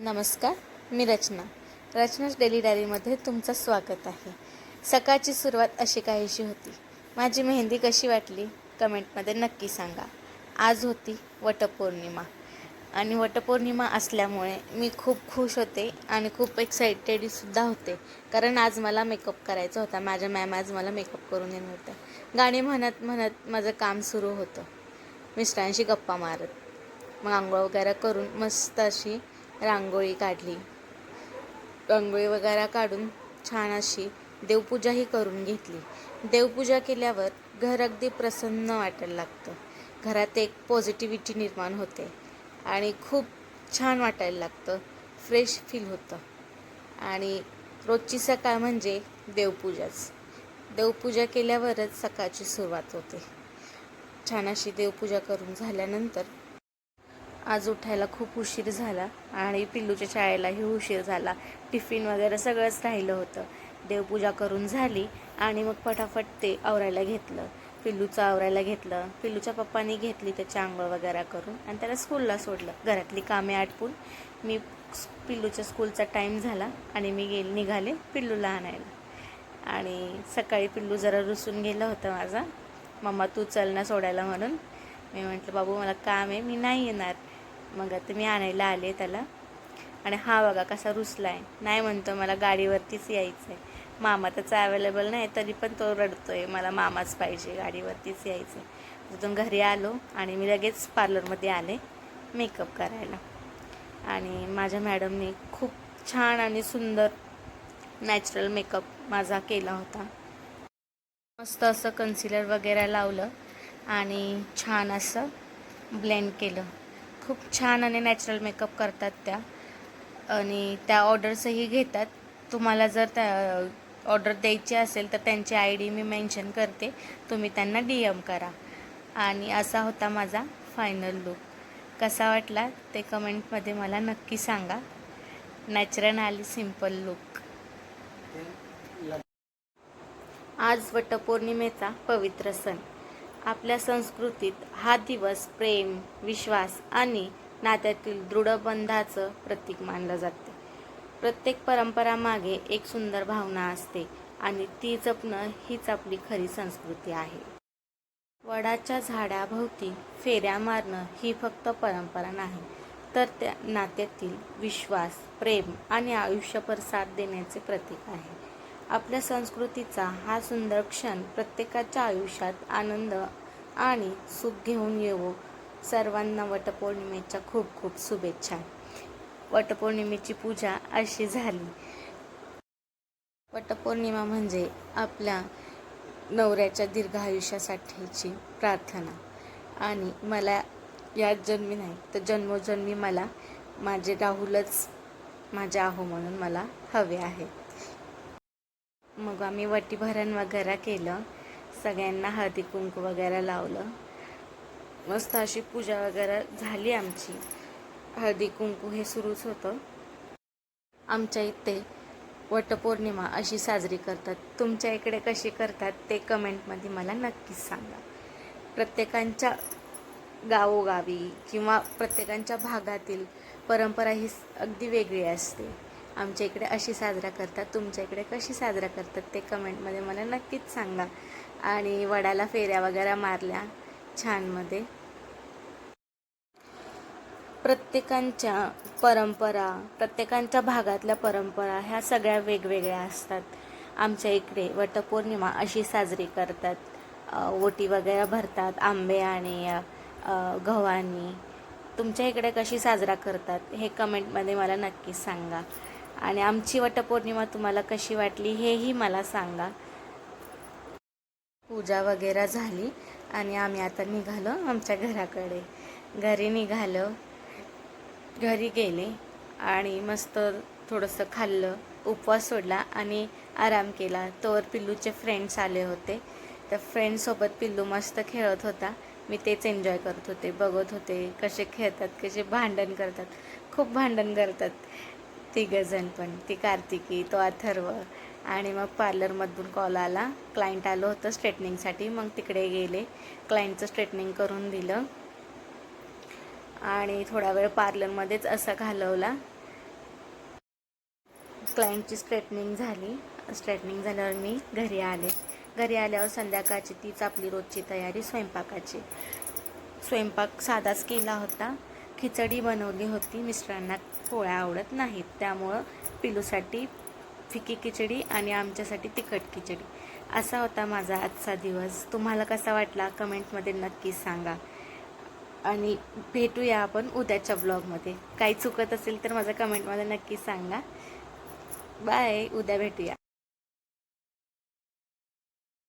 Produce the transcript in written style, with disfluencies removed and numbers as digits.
नमस्कार, मी रचनाच डेली डायरीमध्ये तुमचं स्वागत आहे. सकाळची सुरुवात अशी काहीशी होती. माझी मेहंदी कशी वाटली कमेंटमध्ये नक्की सांगा. आज होती वटपौर्णिमा आणि वटपौर्णिमा असल्यामुळे मी खूप खुश होते आणि खूप एक्साइटेडसुद्धा होते, कारण आज मला मेकअप करायचा होता. माझ्या मॅम आज मला मेकअप करून येणार होत्या. गाणी म्हणत म्हणत माझं काम सुरू होतं, मिस्टरांशी गप्पा मारत. मग आंघोळ वगैरे करून मस्त अशी रांगोळी काढली. रांगोळी वगैरे काढून छान अशी देवपूजाही करून घेतली. देवपूजा केल्यावर घर अगदी प्रसन्न वाटायला लागतं. घरात एक पॉझिटिव्हिटी निर्माण होते आणि खूप छान वाटायला लागतं, फ्रेश फील होतं. आणि रोजची सकाळ म्हणजे देवपूजाच. देवपूजा केल्यावरच सकाळची सुरुवात होते. छान अशी देवपूजा करून झाल्यानंतर आज उठायला खूप उशीर झाला आणि पिल्लूच्या शाळेलाही उशीर झाला. टिफिन वगैरे सगळंच राहिलं होतं. देवपूजा करून झाली आणि मग फटाफट ते आवरायला घेतलं. पिल्लूचं आवरायला घेतलं. पिल्लूच्या पप्पांनी घेतली त्याची आंघोळ वगैरे करून आणि त्याला स्कूलला सोडलं. घरातली कामे आटपून मी पिल्लूच्या स्कूलचा टाईम झाला आणि मी निघाले पिल्लूला आणायला. आणि सकाळी पिल्लू जरा रुसून गेलं होतं माझा, मम्मा तू चल ना सोडायला म्हणून. मी म्हटलं बाबू मला काम आहे, मी नाही येणार. मग आता मी आणायला आले त्याला. आणि हा बघा कसा रुसला आहे, नाही म्हणतो मला गाडीवरतीच यायचं आहे. मामा त्याचा अवेलेबल नाही तरी पण तो रडतो आहे, मला मामाच पाहिजे, गाडीवरतीच यायचं आहे. तिथून घरी आलो आणि मी लगेच पार्लरमध्ये आले मेकअप करायला. आणि माझ्या मॅडमने खूप छान आणि सुंदर नॅचरल मेकअप माझा केला होता. मस्त असं कन्सिलर वगैरे लावलं आणि छान असं ब्लेंड केलं. खूप छान आणि नॅचरल मेकअप करतात त्या आणि त्या ऑर्डर्सही घेतात. तुम्हाला जर त्या ऑर्डर द्यायची असेल तर त्यांची ID मी मेन्शन करते, तुम्ही त्यांना DM करा. आणि असा होता माझा फायनल लुक. कसा वाटला ते कमेंटमध्ये मला नक्की सांगा. नॅचरल आणि सिम्पल लुक. आज वटपौर्णिमेचा पवित्र सण. आपल्या संस्कृतीत हा दिवस प्रेम, विश्वास आणि नात्यातील दृढबंधाचं प्रतीक मानलं जाते. प्रत्येक परंपरामागे एक सुंदर भावना असते आणि ती जपणं हीच आपली खरी संस्कृती आहे. वडाच्या झाडाभोवती फेऱ्या मारणं ही फक्त परंपरा नाही, तर त्या नात्यातील विश्वास, प्रेम आणि आयुष्यभर साथ देण्याचे प्रतीक आहे. आपल्या संस्कृतीचा हा सुंदर क्षण प्रत्येकाच्या आयुष्यात आनंद आणि सुख घेऊन येवो. सर्वांना वटपौर्णिमेच्या खूप खूप शुभेच्छा. वटपौर्णिमेची पूजा अशी झाली. वटपौर्णिमा म्हणजे आपल्या नवऱ्याच्या दीर्घ आयुष्यासाठीची प्रार्थना. आणि मला या जन्मी नाही तर जन्मोजन्मी मला माझे राहुलच माझे आहो म्हणून मला हवे आहे. मग आम्ही वटीभरण वगैरे केलं, सगळ्यांना हळदी कुंकू वगैरे लावलं. मस्त अशी पूजा वगैरे झाली आमची. हळदी कुंकू हे सुरूच होतं. आमच्या इथे वटपौर्णिमा अशी साजरी करतात. तुमच्या इकडे कशी करतात ते कमेंटमध्ये मला नक्कीच सांगा. प्रत्येकांच्या गावोगावी किंवा प्रत्येकांच्या भागातील परंपरा ही अगदी वेगळी असते. आमच्या इकडे अशी साजरा करतात, तुमच्या इकडे कशी साजरा करतात ते कमेंटमध्ये मला नक्कीच सांगा. आणि वडाला फेऱ्या वगैरे मारल्या छानमध्ये. प्रत्येकांच्या परंपरा, प्रत्येकांच्या भागातल्या परंपरा ह्या सगळ्या वेगवेगळ्या असतात. आमच्या इकडे वटपौर्णिमा अशी साजरी करतात. ओटी वगैरे भरतात आंबे आणि गव्हाणी. तुमच्या इकडे कशी साजरा करतात हे कमेंटमध्ये मला नक्कीच सांगा. आणि आमची वटपौर्णिमा तुम्हाला कशी वाटली हेही मला सांगा. पूजा वगैरे झाली आणि आम्ही आता निघालो आमच्या घराकडे. घरी निघालो, घरी गेले आणि मस्त थोडंसं खाल्लं, उपवास सोडला आणि आराम केला. तोवर पिल्लूचे फ्रेंड्स आले होते. त्या फ्रेंड्ससोबत पिल्लू मस्त खेळत होता. मी तेच एन्जॉय करत होते, बघत होते कसे खेळतात, कसे भांडण करतात. खूप भांडण करतात तिघंजण पण, ती कार्तिकी, तो अथर्व. आणि मग पार्लरमधून कॉल आला, क्लायंट आलं होतं स्ट्रेटनिंगसाठी. मग तिकडे गेले, क्लायंटचं स्ट्रेटनिंग करून दिलं आणि थोडा वेळ पार्लरमध्येच असा घालवला. क्लायंटची स्ट्रेटनिंग झाल्यावर मी घरी आले. घरी आल्यावर संध्याकाळची तीच आपली रोजची तयारी स्वयंपाकाची. स्वयंपाक साधाच केला होता. खिचडी बनवली होती. मिस्टरांना पोळ्या आवडत नाहीत, त्यामुळं पिलूसाठी फिकी खिचडी आणि आमच्यासाठी तिखट खिचडी. असा होता माझा आजचा दिवस. तुम्हाला कसा वाटला कमेंटमध्ये नक्की सांगा. आणि भेटूया आपण उद्याच्या ब्लॉगमध्ये. काही चुकत असेल तर माझं कमेंटमध्ये नक्की सांगा. बाय. उद्या भेटूया.